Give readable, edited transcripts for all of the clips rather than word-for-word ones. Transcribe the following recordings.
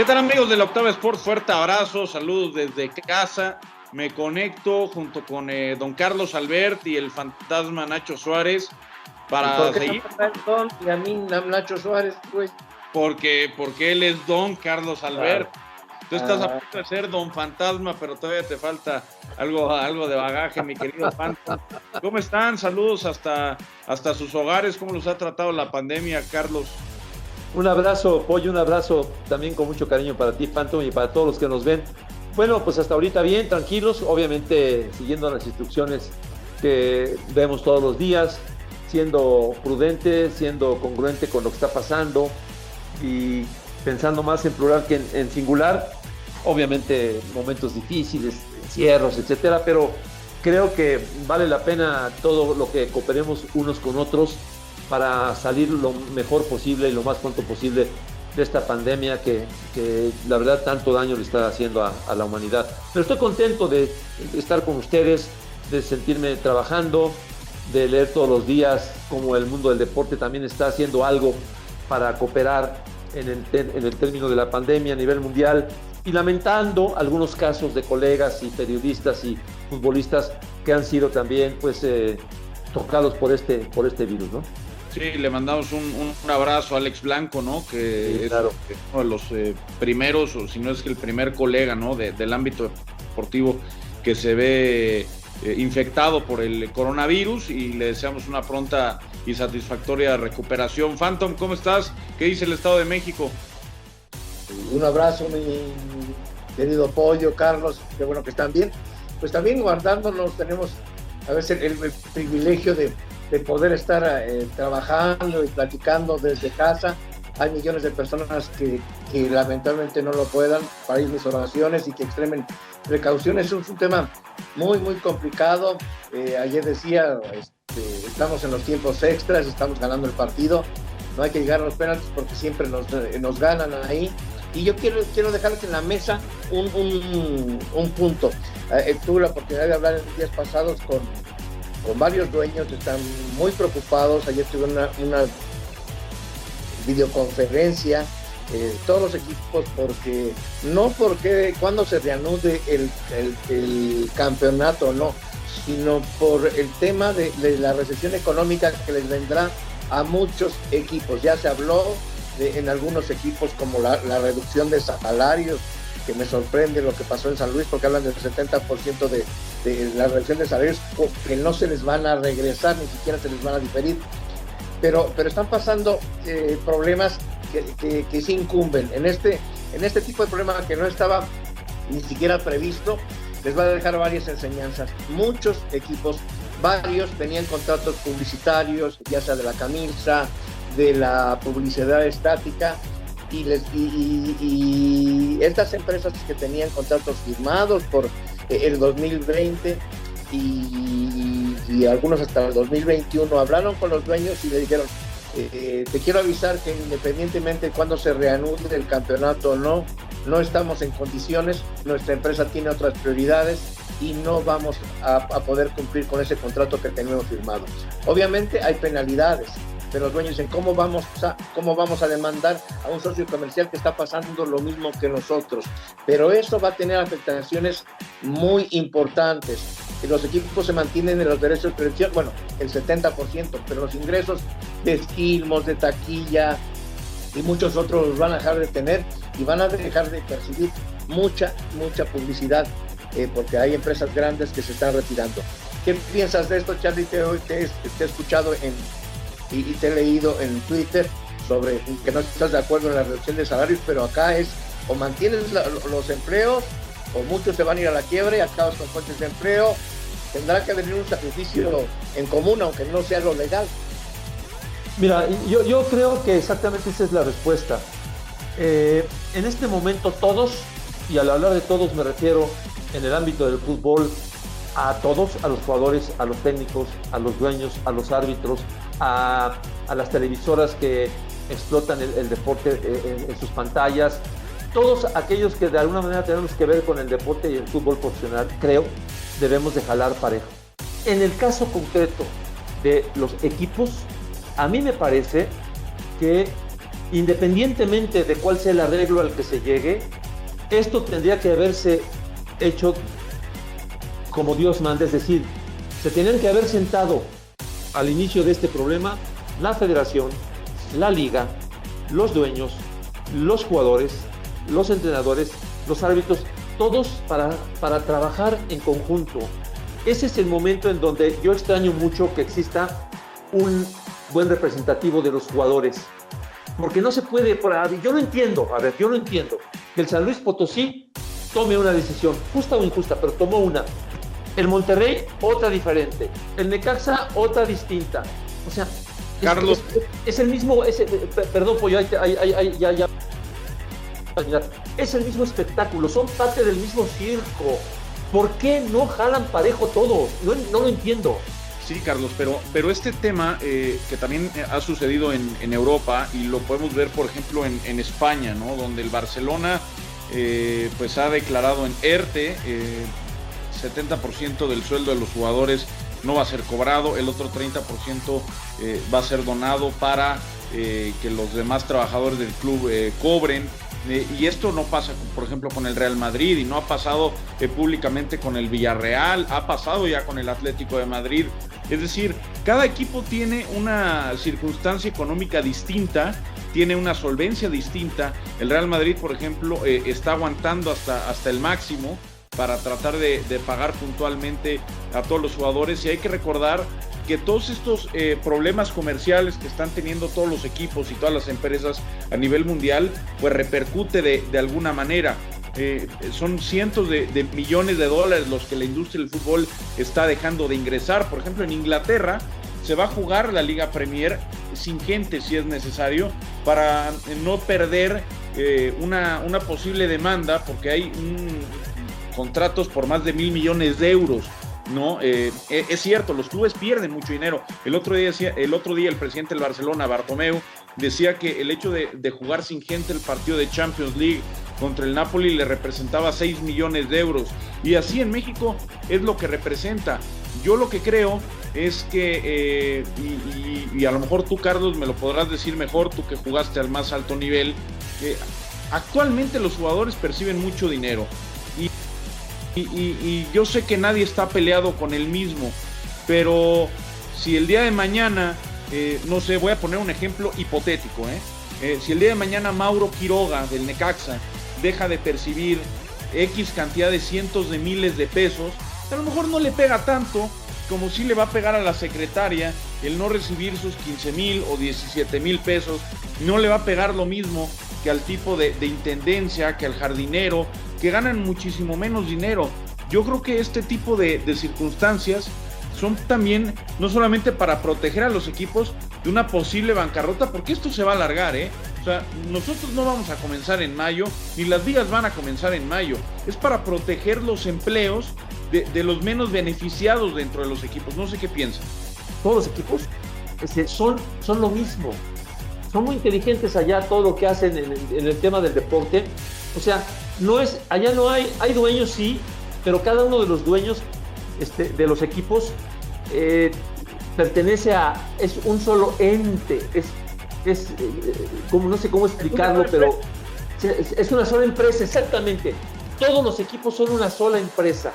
¿Qué tal, amigos de la Octava Sport? Fuerte abrazo, saludos desde casa. Me conecto junto con don Carlos Albert y el fantasma Nacho Suárez para seguir. Don y a mí Nacho Suárez, pues. Porque él es don Carlos Albert. Tú estás a punto de ser don fantasma, pero todavía te falta algo de bagaje, mi querido Phantom. ¿Cómo están? Saludos hasta sus hogares. ¿Cómo los ha tratado la pandemia, Carlos? Un abrazo, Pollo, un abrazo también con mucho cariño para ti, Phantom, y para todos los que nos ven. Bueno, pues hasta ahorita bien, tranquilos, obviamente siguiendo las instrucciones que vemos todos los días, siendo prudente, siendo congruente con lo que está pasando y pensando más en plural que en singular. Obviamente momentos difíciles, encierros, etcétera, pero creo que vale la pena todo lo que cooperemos unos con otros para salir lo mejor posible y lo más pronto posible de esta pandemia que la verdad tanto daño le está haciendo a la humanidad. Pero estoy contento de estar con ustedes, de sentirme trabajando, de leer todos los días cómo el mundo del deporte también está haciendo algo para cooperar en el término de la pandemia a nivel mundial, y lamentando algunos casos de colegas y periodistas y futbolistas que han sido también tocados por este virus, ¿no? Sí, le mandamos un abrazo a Alex Blanco, ¿no? Que sí, claro, es uno de los primeros, o si no es que el primer colega, ¿no? Del ámbito deportivo que se ve infectado por el coronavirus, y le deseamos una pronta y satisfactoria recuperación. Phantom, ¿cómo estás? ¿Qué dice el Estado de México? Un abrazo, mi querido Pollo, Carlos, qué bueno que están bien. Pues también guardándonos, tenemos a veces el privilegio de poder estar trabajando y platicando desde casa. Hay millones de personas que lamentablemente no lo puedan, para ir mis oraciones y que extremen precauciones. Es un tema muy, muy complicado. Ayer decía, estamos en los tiempos extras, estamos ganando el partido. No hay que llegar a los penaltis porque siempre nos ganan ahí. Y yo quiero dejarles en la mesa un punto. Tuve la oportunidad de hablar en días pasados con varios dueños, están muy preocupados. Ayer tuve una videoconferencia, todos los equipos, porque cuando se reanude el campeonato o no, sino por el tema de la recesión económica que les vendrá a muchos equipos. Ya se habló en algunos equipos como la reducción de salarios, que me sorprende lo que pasó en San Luis, porque hablan del 70% de la reducción de salarios que no se les van a regresar, ni siquiera se les van a diferir. Pero están pasando problemas que sí incumben. En este tipo de problema que no estaba ni siquiera previsto, les va a dejar varias enseñanzas. Muchos equipos, varios, tenían contratos publicitarios, ya sea de la camisa, de la publicidad estática, y estas empresas que tenían contratos firmados por el 2020 y algunos hasta el 2021 hablaron con los dueños y le dijeron: te quiero avisar que independientemente de cuándo se reanude el campeonato o no estamos en condiciones, nuestra empresa tiene otras prioridades y no vamos a poder cumplir con ese contrato que tenemos firmado. Obviamente hay penalidades, pero los dueños dicen: ¿cómo vamos a demandar a un socio comercial que está pasando lo mismo que nosotros? Pero eso va a tener afectaciones muy importantes. Y los equipos se mantienen en los derechos de televisión, bueno, el 70%, pero los ingresos de esquilmos, de taquilla y muchos otros los van a dejar de tener, y van a dejar de percibir mucha publicidad, porque hay empresas grandes que se están retirando. ¿Qué piensas de esto, Charlie? Te he escuchado y te he leído en Twitter sobre que no estás de acuerdo en la reducción de salarios, pero acá es o mantienes los empleos o muchos se van a ir a la quiebra y acabas con fuentes de empleo. Tendrá que venir un sacrificio en común, aunque no sea lo legal. Mira, yo creo que exactamente esa es la respuesta. En este momento todos, y al hablar de todos me refiero en el ámbito del fútbol, a todos, a los jugadores, a los técnicos, a los dueños, a los árbitros, a las televisoras que explotan el deporte en sus pantallas, todos aquellos que de alguna manera tenemos que ver con el deporte y el fútbol profesional, creo, debemos de jalar parejo. En el caso concreto de los equipos, a mí me parece que independientemente de cuál sea el arreglo al que se llegue, esto tendría que haberse hecho como Dios manda, es decir, se tenían que haber sentado al inicio de este problema la federación, la liga, los dueños, los jugadores, los entrenadores, los árbitros, todos para trabajar en conjunto. Ese es el momento en donde yo extraño mucho que exista un buen representativo de los jugadores, porque no se puede, yo lo entiendo, que el San Luis Potosí tome una decisión, justa o injusta, pero tomó una. El Monterrey, otra diferente. El Necaxa, otra distinta. O sea, Carlos, es el mismo, perdón, Pollo, ya. Es el mismo espectáculo, son parte del mismo circo. ¿Por qué no jalan parejo todos? No lo entiendo. Sí, Carlos, pero este tema que también ha sucedido en Europa, y lo podemos ver, por ejemplo, en España, ¿no? Donde el Barcelona pues ha declarado en ERTE, 70% del sueldo de los jugadores no va a ser cobrado, el otro 30% va a ser donado para que los demás trabajadores del club cobren. Y esto no pasa, por ejemplo, con el Real Madrid, y no ha pasado públicamente con el Villarreal, ha pasado ya con el Atlético de Madrid. Es decir, cada equipo tiene una circunstancia económica distinta, tiene una solvencia distinta. El Real Madrid, por ejemplo, está aguantando hasta el máximo para tratar de pagar puntualmente a todos los jugadores, y hay que recordar que todos estos problemas comerciales que están teniendo todos los equipos y todas las empresas a nivel mundial, pues repercute de alguna manera. Son cientos de millones de dólares los que la industria del fútbol está dejando de ingresar. Por ejemplo, en Inglaterra se va a jugar la Liga Premier sin gente, si es necesario, para no perder una posible demanda, porque hay contratos por más de 1,000 millones de euros, ¿no? Es cierto, los clubes pierden mucho dinero. El otro día el presidente del Barcelona, Bartomeu, decía que el hecho de jugar sin gente el partido de Champions League contra el Napoli le representaba 6 millones de euros, y así en México es lo que representa. Yo lo que creo es que, y a lo mejor tú, Carlos, me lo podrás decir mejor, tú que jugaste al más alto nivel, actualmente los jugadores perciben mucho dinero, y yo sé que nadie está peleado con el mismo, pero si el día de mañana, no sé, voy a poner un ejemplo hipotético, si el día de mañana Mauro Quiroga del Necaxa deja de percibir X cantidad de cientos de miles de pesos, a lo mejor no le pega tanto como si le va a pegar a la secretaria el no recibir sus 15,000 o 17,000 pesos. No le va a pegar lo mismo que al tipo de intendencia, que al jardinero, que ganan muchísimo menos dinero. Yo creo que este tipo de circunstancias son también no solamente para proteger a los equipos de una posible bancarrota, porque esto se va a alargar, O sea, nosotros no vamos a comenzar en mayo, ni las ligas van a comenzar en mayo. Es para proteger los empleos de los menos beneficiados dentro de los equipos. No sé qué piensan. Todos los equipos son lo mismo. Son muy inteligentes allá todo lo que hacen en el tema del deporte. O sea, allá no hay dueños, sí, pero cada uno de los dueños de los equipos es un solo ente, como no sé cómo explicarlo, pero es una sola empresa, exactamente. Todos los equipos son una sola empresa.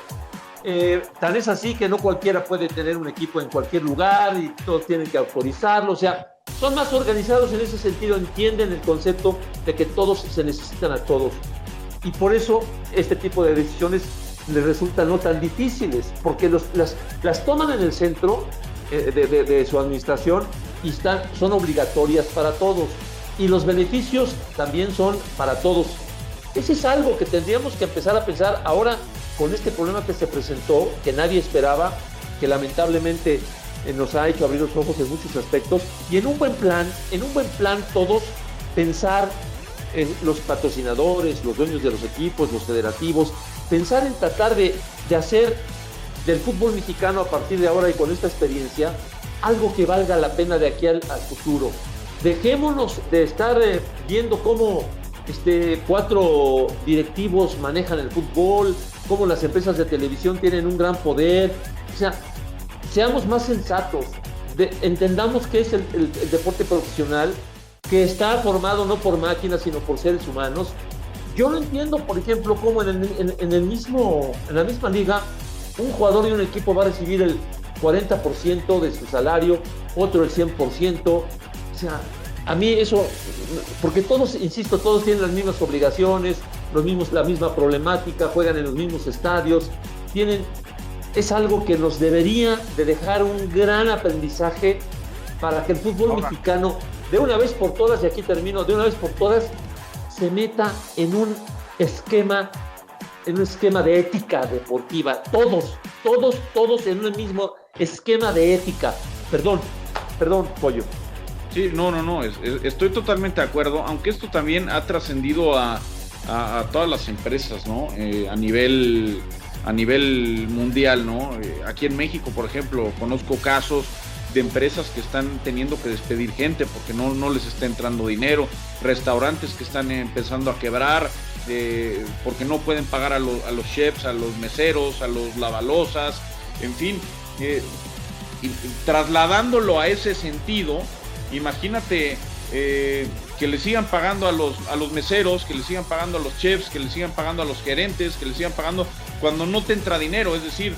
Tan es así que no cualquiera puede tener un equipo en cualquier lugar y todos tienen que autorizarlo. O sea, son más organizados en ese sentido, entienden el concepto de que todos se necesitan a todos. Y por eso este tipo de decisiones les resultan no tan difíciles, porque las toman en el centro de su administración y son obligatorias para todos. Y los beneficios también son para todos. Ese es algo que tendríamos que empezar a pensar ahora con este problema que se presentó, que nadie esperaba, que lamentablemente nos ha hecho abrir los ojos en muchos aspectos, y en un buen plan todos pensar en los patrocinadores, los dueños de los equipos, los federativos, pensar en tratar de hacer del fútbol mexicano a partir de ahora y con esta experiencia algo que valga la pena de aquí al futuro. Dejémonos de estar viendo cómo 4 directivos manejan el fútbol, cómo las empresas de televisión tienen un gran poder. O sea, seamos más sensatos, entendamos qué es el deporte profesional que está formado no por máquinas, sino por seres humanos. Yo no entiendo, por ejemplo, cómo en la misma liga un jugador de un equipo va a recibir el 40% de su salario, otro el 100%. O sea, a mí eso, porque todos, insisto, todos tienen las mismas obligaciones, la misma problemática, juegan en los mismos estadios, es algo que nos debería de dejar un gran aprendizaje para que el fútbol mexicano, de una vez por todas, y aquí termino, de una vez por todas, se meta en un esquema de ética deportiva. Todos en un mismo esquema de ética. Perdón, Pollo. Sí, no, estoy totalmente de acuerdo, aunque esto también ha trascendido a todas las empresas, ¿no? A nivel mundial, ¿no? Aquí en México, por ejemplo, conozco casos de empresas que están teniendo que despedir gente porque no les está entrando dinero, restaurantes que están empezando a quebrar porque no pueden pagar a los chefs, a los meseros, a los lavalosas, en fin, y trasladándolo a ese sentido, imagínate que le sigan pagando a los meseros, que le sigan pagando a los chefs, que le sigan pagando a los gerentes, que le sigan pagando cuando no te entra dinero, es decir,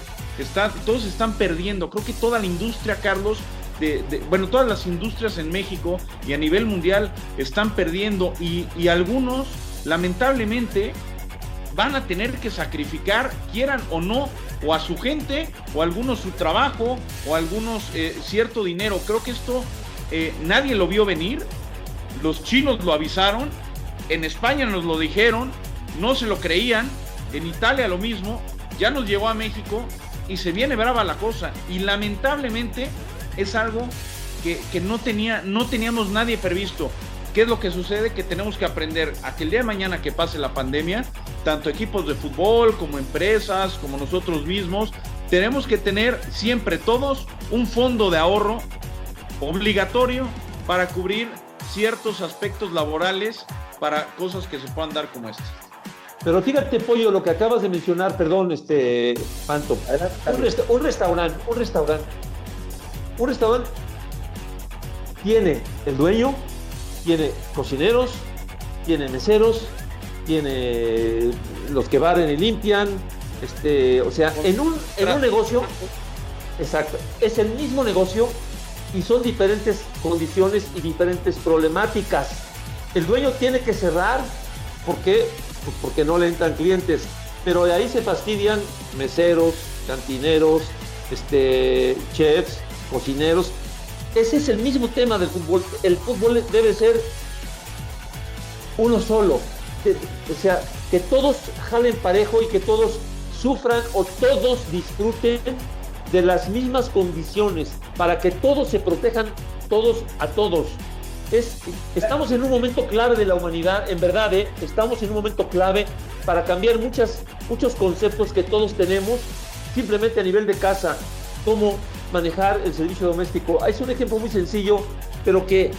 todos están perdiendo. Creo que toda la industria, Carlos, todas las industrias en México y a nivel mundial están perdiendo y algunos, lamentablemente, van a tener que sacrificar, quieran o no, o a su gente, o a algunos su trabajo, o a algunos cierto dinero. Creo que esto nadie lo vio venir, los chinos lo avisaron, en España nos lo dijeron, no se lo creían, en Italia lo mismo, ya nos llegó a México y se viene brava la cosa, y lamentablemente es algo que no teníamos nadie previsto. ¿Qué es lo que sucede? Que tenemos que aprender a que el día de mañana que pase la pandemia, tanto equipos de fútbol como empresas, como nosotros mismos, tenemos que tener siempre todos un fondo de ahorro obligatorio para cubrir ciertos aspectos laborales para cosas que se puedan dar como estas. Pero fíjate, Pollo, lo que acabas de mencionar, perdón, Panto. Un restaurante tiene el dueño, tiene cocineros, tiene meseros, tiene los que barren y limpian, o sea, en un negocio, exacto, es el mismo negocio y son diferentes condiciones y diferentes problemáticas. El dueño tiene que cerrar, ¿por qué? Pues porque no le entran clientes, pero de ahí se fastidian meseros, cantineros, chefs, cocineros. Ese es el mismo tema del fútbol. El fútbol debe ser uno solo, o sea, que todos jalen parejo y que todos sufran o todos disfruten de las mismas condiciones para que todos se protejan, todos a todos. Estamos en un momento clave de la humanidad, en verdad, estamos en un momento clave para cambiar muchos conceptos que todos tenemos, simplemente a nivel de casa, cómo manejar el servicio doméstico. Es un ejemplo muy sencillo, pero que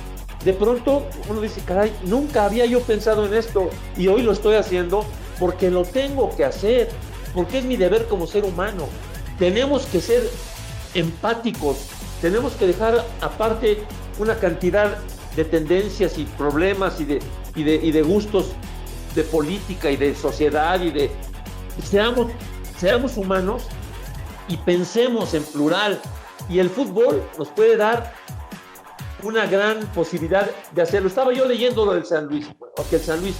de pronto uno dice, caray, nunca había yo pensado en esto, y hoy lo estoy haciendo porque lo tengo que hacer, porque es mi deber como ser humano. Tenemos que ser empáticos, tenemos que dejar aparte una cantidad de tendencias y problemas y de gustos de política y de sociedad seamos humanos y pensemos en plural, y el fútbol nos puede dar una gran posibilidad de hacerlo. Estaba yo leyendo lo del San Luis, porque el San Luis,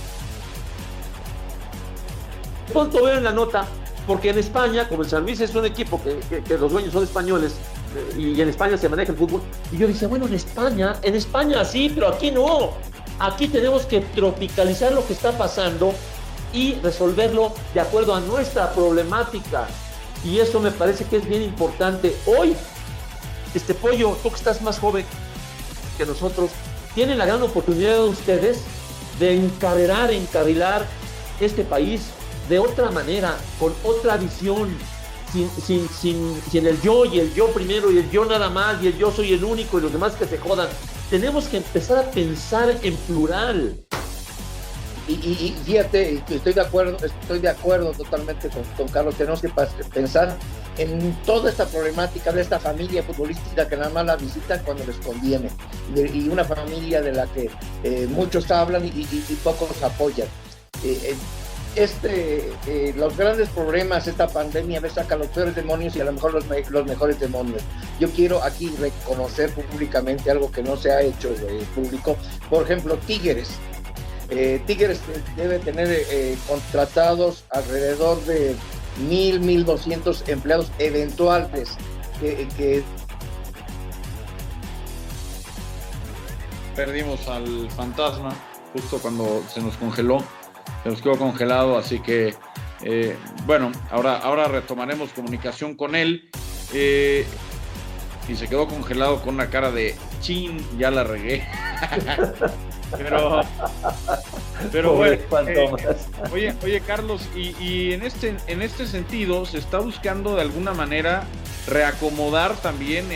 pronto veo en la nota, porque en España, como el San Luis es un equipo que los dueños son españoles, y en España se maneja el fútbol, y yo decía, bueno, en España sí, pero aquí no. Aquí tenemos que tropicalizar lo que está pasando y resolverlo de acuerdo a nuestra problemática, y eso me parece que es bien importante. Hoy, Pollo, tú que estás más joven que nosotros, tienen la gran oportunidad de ustedes de encarrilar este país de otra manera, con otra visión, sin el yo y el yo primero y el yo nada más y el yo soy el único y los demás que se jodan. Tenemos que empezar a pensar en plural Y fíjate, estoy de acuerdo totalmente con Carlos. Tenemos que pensar en toda esta problemática de esta familia futbolística que nada más la visitan cuando les conviene, y una familia de la que muchos hablan y pocos apoyan. Los grandes problemas, esta pandemia, a veces saca los peores demonios y a lo mejor los mejores demonios. Yo quiero aquí reconocer públicamente algo que no se ha hecho público. Por ejemplo, Tigres debe tener contratados alrededor de 1,200 empleados eventuales que perdimos al fantasma justo cuando se nos quedó congelado, así que bueno, ahora retomaremos comunicación con él, y se quedó congelado con una cara de chin, ya la regué. pero bueno, oye Carlos, y en este sentido se está buscando de alguna manera reacomodar también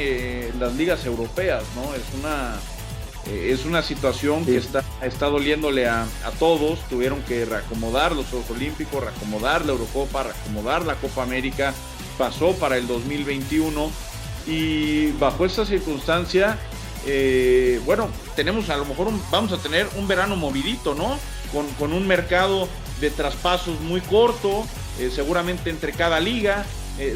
las ligas europeas, ¿no? Es una situación que está doliéndole a todos. Tuvieron que reacomodar los Juegos Olímpicos, reacomodar la Eurocopa, reacomodar la Copa América, pasó para el 2021, y bajo esta circunstancia bueno, a lo mejor vamos a tener un verano movidito, ¿no? Con un mercado de traspasos muy corto, seguramente entre cada liga.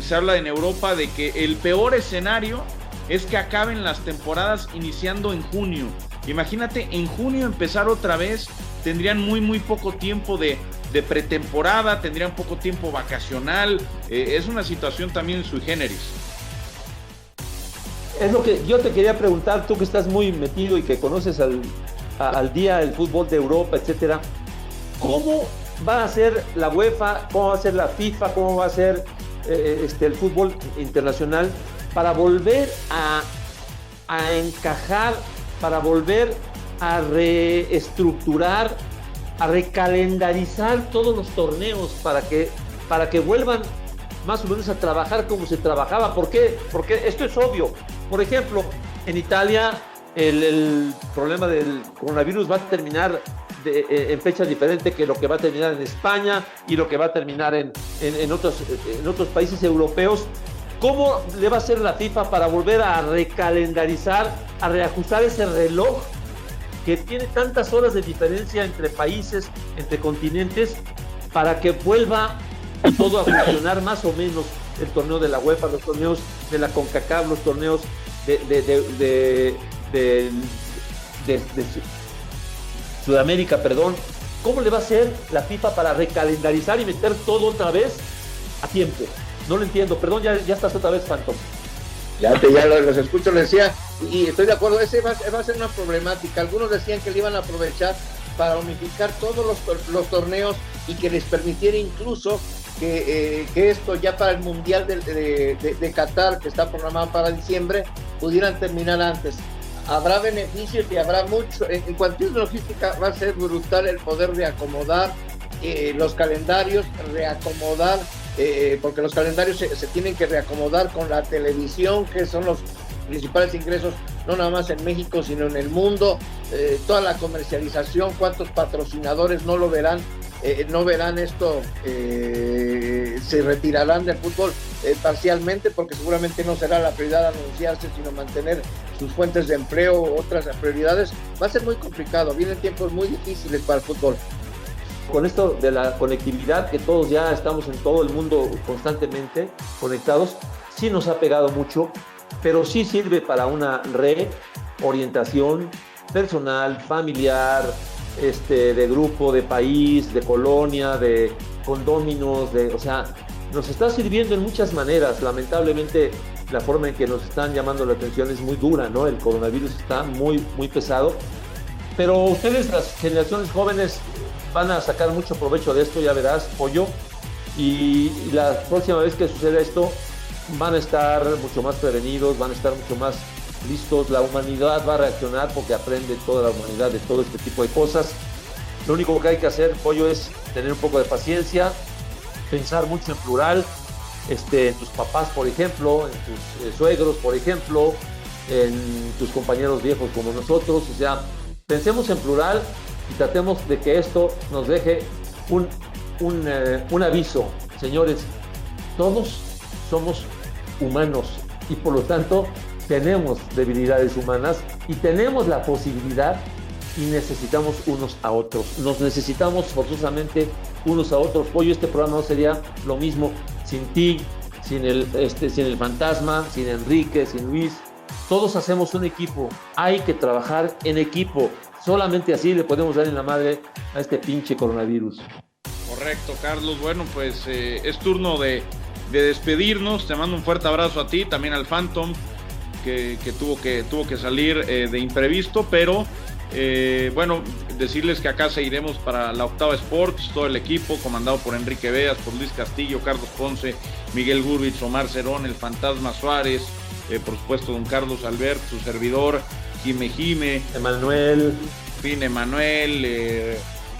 Se habla en Europa de que el peor escenario es que acaben las temporadas iniciando en junio. Imagínate, en junio empezar otra vez, tendrían muy poco tiempo de pretemporada, tendrían poco tiempo vacacional. Es una situación también sui generis. Es lo que yo te quería preguntar, tú que estás muy metido y que conoces al día el fútbol de Europa, etcétera. ¿Cómo va a ser la UEFA, cómo va a ser la FIFA, cómo va a ser el fútbol internacional para volver a encajar, para volver a reestructurar, a recalendarizar todos los torneos para que vuelvan más o menos a trabajar como se trabajaba? ¿Por qué? Porque esto es obvio. Por ejemplo, en Italia el problema del coronavirus va a terminar en fechas diferentes que lo que va a terminar en España y lo que va a terminar en otros países europeos. ¿Cómo le va a hacer la FIFA para volver a recalendarizar, a reajustar ese reloj que tiene tantas horas de diferencia entre países, entre continentes, para que vuelva todo a funcionar más o menos? El torneo de la UEFA, los torneos de la CONCACAF, los torneos de Sudamérica, perdón. ¿Cómo le va a hacer la FIFA para recalendarizar y meter todo otra vez a tiempo? No lo entiendo, perdón, ya estás otra vez, Phantom. Ya los escucho, les decía, y estoy de acuerdo, ese va a ser una problemática. Algunos decían que le iban a aprovechar para unificar todos los torneos y que les permitiera incluso que esto ya para el Mundial de Qatar, que está programado para diciembre, pudieran terminar antes. Habrá beneficios y habrá mucho. En cuanto a logística, va a ser brutal el poder reacomodar los calendarios, reacomodar, porque los calendarios se tienen que reacomodar con la televisión, que son los principales ingresos, no nada más en México, sino en el mundo. Toda la comercialización, cuántos patrocinadores no verán esto, se retirarán del fútbol parcialmente, porque seguramente no será la prioridad anunciarse, sino mantener sus fuentes de empleo, otras prioridades. Va a ser muy complicado, vienen tiempos muy difíciles para el fútbol. Con esto de la conectividad, que todos ya estamos en todo el mundo constantemente conectados, sí nos ha pegado mucho, pero sí sirve para una reorientación personal, familiar, de grupo, de país, de colonia, de condóminos, o sea, nos está sirviendo en muchas maneras. Lamentablemente la forma en que nos están llamando la atención es muy dura, ¿no? El coronavirus está muy pesado, pero ustedes, las generaciones jóvenes, van a sacar mucho provecho de esto, ya verás, Pollo, y la próxima vez que suceda esto van a estar mucho más prevenidos, van a estar mucho más listos. La humanidad va a reaccionar porque aprende toda la humanidad de todo este tipo de cosas. Lo único que hay que hacer, Pollo, es tener un poco de paciencia, pensar mucho en plural, en tus papás, por ejemplo, en tus suegros, por ejemplo, en tus compañeros viejos como nosotros. O sea, pensemos en plural y tratemos de que esto nos deje un aviso. Señores, todos somos humanos y por lo tanto tenemos debilidades humanas y tenemos la posibilidad y necesitamos unos a otros. Nos necesitamos forzosamente unos a otros. Pollo, este programa no sería lo mismo sin ti, sin el fantasma, sin Enrique, sin Luis. Todos hacemos un equipo. Hay que trabajar en equipo. Solamente así le podemos dar en la madre a este pinche coronavirus. Correcto, Carlos. Bueno, pues es turno de despedirnos. Te mando un fuerte abrazo a ti, también al Phantom, que tuvo que salir de imprevisto, pero bueno, decirles que acá seguiremos para la Octava Sports, todo el equipo comandado por Enrique Veas, por Luis Castillo, Carlos Ponce, Miguel Gurbich, Omar Cerón, el Fantasma Suárez, por supuesto don Carlos Albert, su servidor, Jime, Emanuel,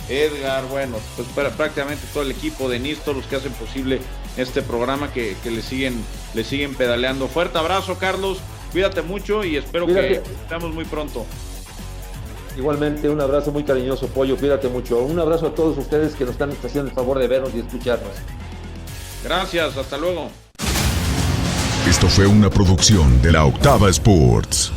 Edgar, bueno, pues prácticamente todo el equipo de NIS, todos los que hacen posible este programa que le siguen pedaleando. Fuerte abrazo, Carlos, cuídate mucho y espero que estemos muy pronto. Igualmente, un abrazo muy cariñoso, Pollo, cuídate mucho. Un abrazo a todos ustedes que nos están haciendo el favor de vernos y escucharnos. Gracias, hasta luego. Esto fue una producción de la Octava Sports.